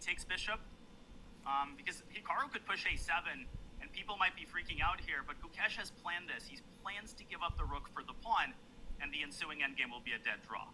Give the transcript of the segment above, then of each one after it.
takes bishop, because Hikaru could push a7, and people might be freaking out here, but Gukesh has planned this. He plans to give up the rook for the pawn, and the ensuing endgame will be a dead draw.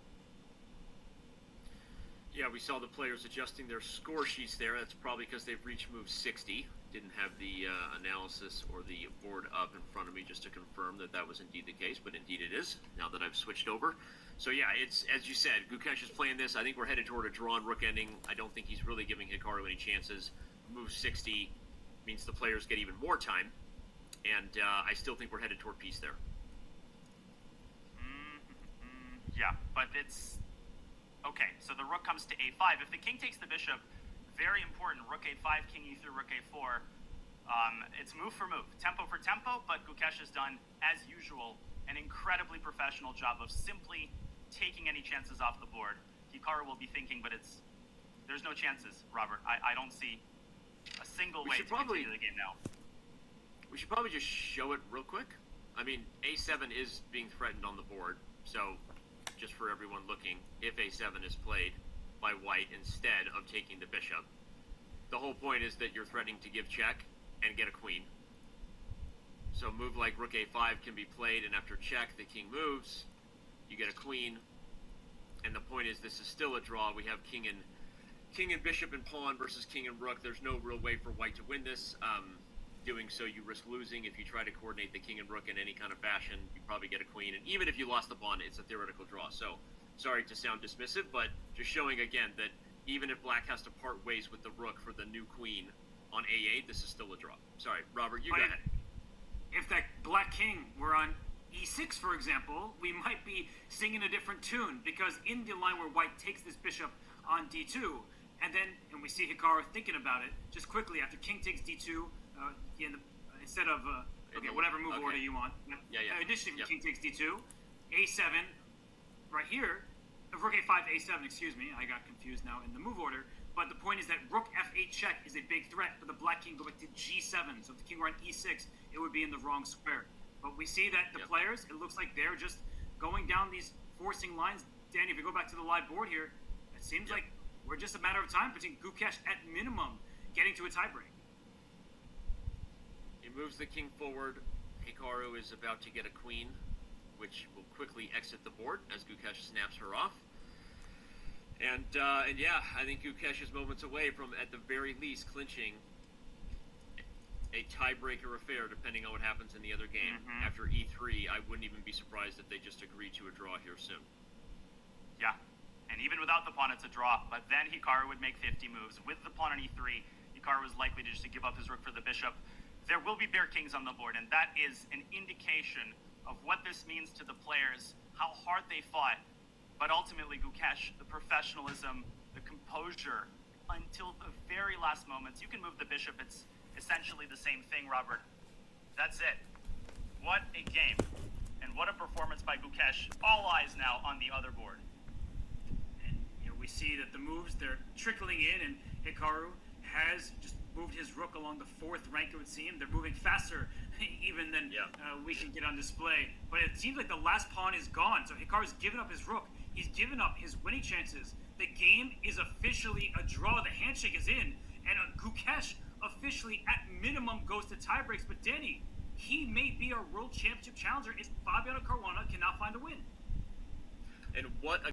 Yeah, we saw the players adjusting their score sheets there. That's probably because they've reached move 60. Didn't have the analysis or the board up in front of me just to confirm that that was indeed the case, but indeed it is, now that I've switched over. So yeah, it's, as you said, Gukesh is playing this. I think we're headed toward a drawn rook ending. I don't think he's really giving Hikaru any chances. Move 60 means the players get even more time, and I still think we're headed toward peace there. Yeah, but it's... Okay, so the rook comes to a5. If the king takes the bishop, very important, rook a5, king e3, rook a4. It's move for move, tempo for tempo, but Gukesh has done, as usual, an incredibly professional job of simply taking any chances off the board. Hikaru will be thinking, but there's no chances, Robert. I don't see a single way to continue the game now. We should probably just show it real quick. I mean, a7 is being threatened on the board, so just for everyone looking, if a7 is played by white instead of taking the bishop, the whole point is that you're threatening to give check and get a queen. So a move like rook a5 can be played, and after check, the king moves, you get a queen, and the point is this is still a draw. We have king and bishop and pawn versus king and rook. There's no real way for white to win this. Doing so, you risk losing. If you try to coordinate the king and rook in any kind of fashion, you probably get a queen. And even if you lost the pawn, it's a theoretical draw. So, sorry to sound dismissive, but just showing again that even if black has to part ways with the rook for the new queen on a8, this is still a draw. Sorry, Robert, you go ahead. If that black king were on e6, for example, we might be singing a different tune, because in the line where white takes this bishop on d2, and we see Hikaru thinking about it, just quickly, after king takes d2, instead of whatever move order you want. Initially, king takes d2, a7, right here, rook a5 to a7. Excuse me, I got confused now in the move order. But the point is that rook f8 check is a big threat, but the black king go back to g7. So if the king were on e6, it would be in the wrong square. But we see that the players, it looks like they're just going down these forcing lines. Danny, if you go back to the live board here, it seems like we're just a matter of time between Gukesh at minimum getting to a tiebreak. He moves the king forward. Hikaru is about to get a queen, which will quickly exit the board as Gukesh snaps her off. And yeah, I think Gukesh is moments away from, at the very least, clinching a tiebreaker affair, depending on what happens in the other game. After e3, I wouldn't even be surprised if they just agree to a draw here soon. Yeah, and even without the pawn, it's a draw. But then Hikaru would make 50 moves. With the pawn on e3, Hikaru is likely to just give up his rook for the bishop. There will be bare kings on the board, and that is an indication of what this means to the players, how hard they fought. But ultimately, Gukesh, the professionalism, the composure, until the very last moments. You can move the bishop. It's essentially the same thing, Robert. That's it. What a game. And what a performance by Gukesh. All eyes now on the other board. And we see that the moves, they're trickling in, and Hikaru has just moved his rook along the fourth rank, it would seem. They're moving faster even than we can get on display. But it seems like the last pawn is gone, so Hikaru's given up his rook. He's given up his winning chances. The game is officially a draw. The handshake is in, and Gukesh officially, at minimum, goes to tiebreaks. But Danny, he may be our world championship challenger if Fabiano Caruana cannot find a win. And what a